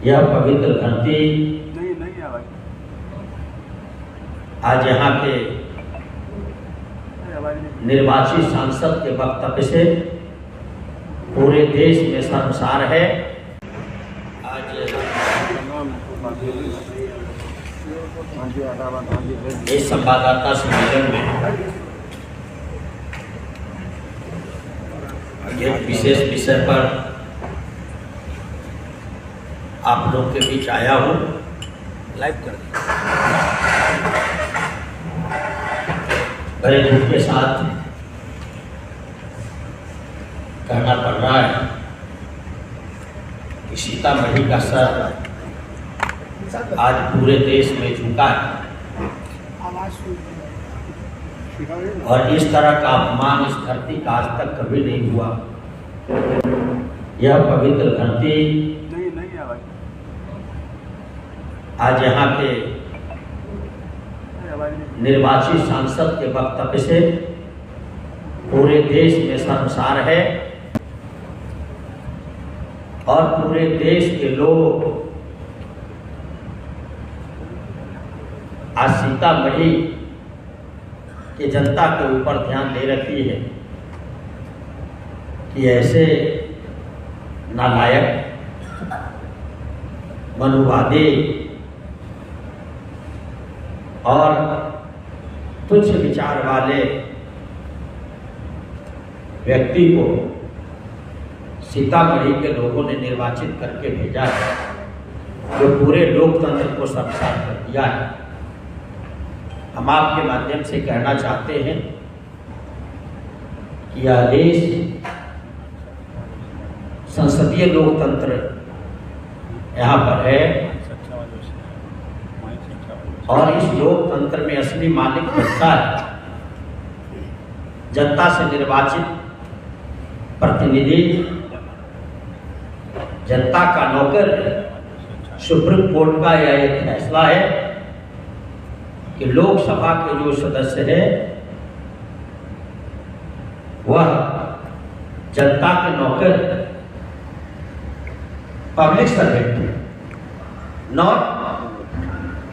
यह पवित्र धरती आज यहाँ के निर्वाचित सांसद के वक्तव्य से पूरे देश में शर्मसार है। आज इस संवाददाता सम्मेलन में एक विशेष विषय पर आप लोग के बीच आया हूँ। लाइव कर बड़े दुख के साथ कहना पड़ रहा है कि सीतामढ़ी का सर आज पूरे देश में झुका है और इस तरह का अपमान इस धरती का आज तक कभी नहीं हुआ। यह पवित्र धरती आज यहाँ के निर्वाचित सांसद के वक्तव्य से पूरे देश में शर्मसार है और पूरे देश के लोग आज सीतामढ़ी की जनता के ऊपर ध्यान दे रखी है कि ऐसे नालायक मनुवादी और तुच्छ विचार वाले व्यक्ति को सीतामढ़ी के लोगों ने निर्वाचित करके भेजा है, जो पूरे लोकतंत्र को शर्मसार कर दिया है। हम आपके माध्यम से कहना चाहते हैं कि यह देश संसदीय लोकतंत्र यहाँ पर है और इस लोकतंत्र में असली मालिक जनता है। जनता से निर्वाचित प्रतिनिधि जनता का नौकर है। सुप्रीम कोर्ट का यह एक फैसला है कि लोकसभा के जो सदस्य है वह जनता के नौकर पब्लिक सर्वेंट है, नॉट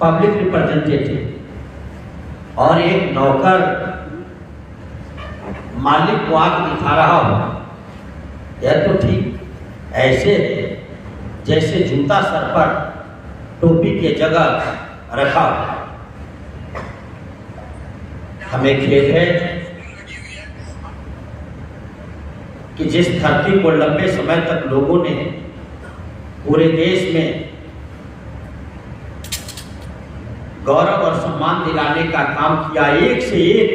पब्लिक रिप्रेजेंटेटिव। और एक नौकर मालिक को आग दिखा रहा हो, यह तो ठीक ऐसे जैसे जूता सर पर टोपी के जगह रखा हो। हमें खेद है कि जिस धरती को लंबे समय तक लोगों ने पूरे देश में गौरव और सम्मान दिलाने का काम किया, एक से एक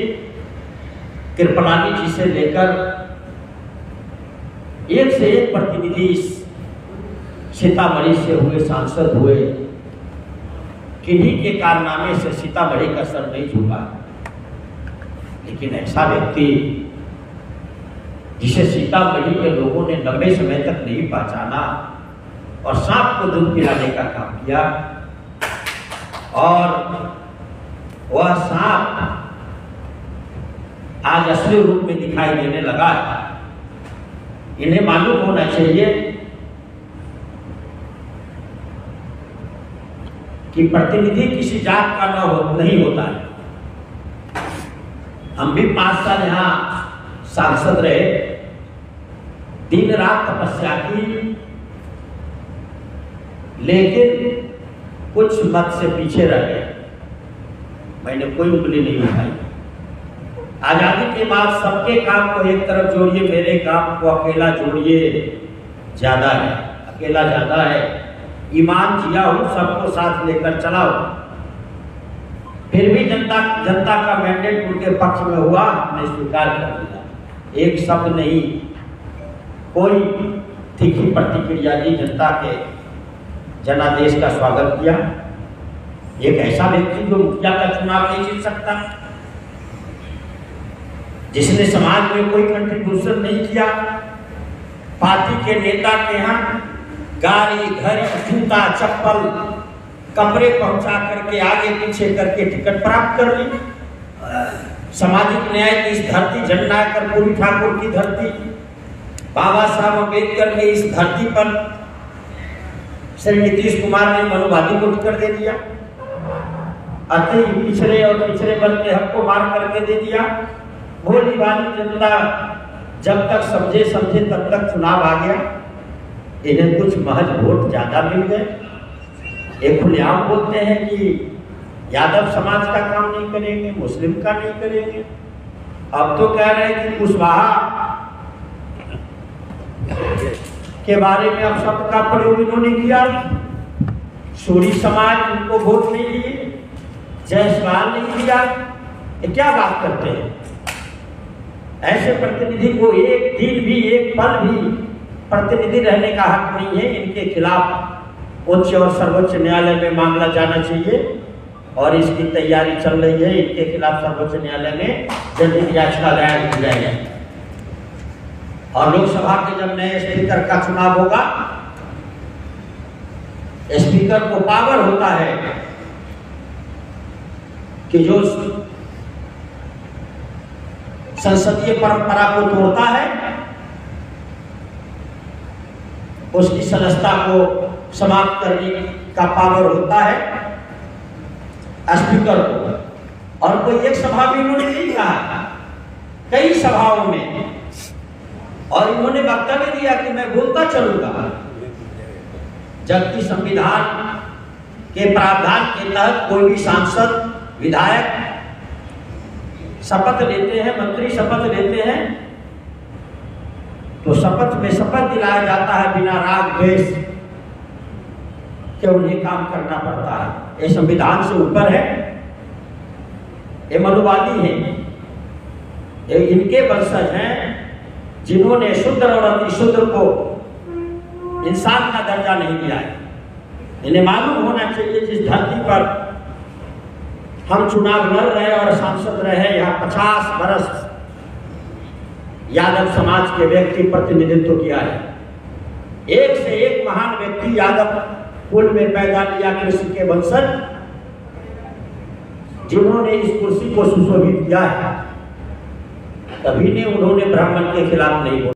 कृपलानी जी से लेकर एक से एक प्रतिनिधि सीतामढ़ी से हुए, सांसद हुए, किन्हीं के कारनामे से सीतामढ़ी का सर नहीं झुका। लेकिन ऐसा व्यक्ति जिसे सीतामढ़ी के लोगों ने लंबे समय तक नहीं पहचाना और सांप को दूध पिलाने का काम किया और वह सांप आज असली रूप में दिखाई देने लगा है। इन्हें मालूम होना चाहिए कि प्रतिनिधि किसी जात का नहीं होता है। हम भी 5 साल यहाँ सांसद रहे, दिन रात तपस्या की, लेकिन कुछ मत से पीछे रह गए। मैंने कोई उंगली नहीं उठाई। आजादी के बाद सबके काम को एक तरफ जोड़िए, मेरे काम को अकेला जोड़िए, ज्यादा है, अकेला ज्यादा है। ईमान जिया हूं, सबको साथ लेकर चलाओ। फिर भी जनता का मैंडेट उनके पक्ष में हुआ, हमने स्वीकार कर लिया। एक शब्द नहीं, कोई तीखी प्रतिक्रिया दी, जनता के जनादेश का स्वागत किया। एक ऐसा व्यक्ति जो मुखिया का चुनाव नहीं जीत सकता, जिसने समाज में कोई कंट्रीब्यूशन नहीं किया, पार्टी के नेता के यहाँ गाड़ी, घड़ी, जूता, चप्पल, कपड़े पहुंचा करके आगे पीछे करके टिकट प्राप्त कर ली। सामाजिक न्याय की इस धरती, जननायक कर्पूरी ठाकुर की धरती, बाबा साहब अम्बेडकर के इस धरती पर श्री नीतीश कुमार ने मनुवादी को टिकट दे दिया, अति पिछड़े और पिछड़े वर्ग के हक को मार करके दे दिया। भोली भाली जनता जब तक समझे तब तक चुनाव आ गया, इन्हें कुछ महज वोट ज्यादा मिल गए। एक खुलेआम बोलते हैं कि यादव समाज का काम नहीं करेंगे, मुस्लिम का नहीं करेंगे। अब तो कह रहे हैं कि कुशवाहा के बारे में अब शब्द का प्रयोग इन्होंने किया। सूरी समाज उनको वोट नहीं दिए, जायसवाल नहीं दिया। ये क्या बात करते हैं? ऐसे प्रतिनिधि को एक दिन भी, एक पल भी प्रतिनिधि रहने का हक नहीं है। इनके खिलाफ उच्च और सर्वोच्च न्यायालय में मामला जाना चाहिए और इसकी तैयारी चल रही है। इनके खिलाफ सर्वोच्च न्यायालय में जनहित याचिका दायर की जाएगी और लोकसभा के जब नए स्पीकर का चुनाव होगा, स्पीकर को पावर होता है कि जो संसदीय परंपरा को तोड़ता है उसकी सदस्यता को समाप्त करने का पावर होता है स्पीकर को। और कोई एक सभा भी इन्होंने नहीं कहा, कई सभाओं में, और इन्होंने वक्तव्य दिया कि मैं बोलता चलूंगा। जबकि संविधान के प्रावधान के तहत कोई भी सांसद, विधायक शपथ लेते हैं, मंत्री शपथ लेते हैं, तो शपथ में शपथ दिलाया जाता है बिना राग द्वेष के उन्हें काम करना पड़ता है। ये संविधान से ऊपर है। ये मनुवादी हैं, ये इनके वंशज हैं जिन्होंने शूद्र और अतिशूद्र को इंसान का दर्जा नहीं दिया है। इन्हें मालूम होना चाहिए जिस धरती पर हम चुनाव लड़ रहे और सांसद रहे, यहाँ 50 वर्ष यादव समाज के व्यक्ति प्रतिनिधित्व किया है। एक से एक महान व्यक्ति यादव कुल में पैदा लिया, कृषि के वंशज, जिन्होंने इस कुर्सी को सुशोभित किया है। कभी ने उन्होंने ब्राह्मण के खिलाफ नहीं बोला।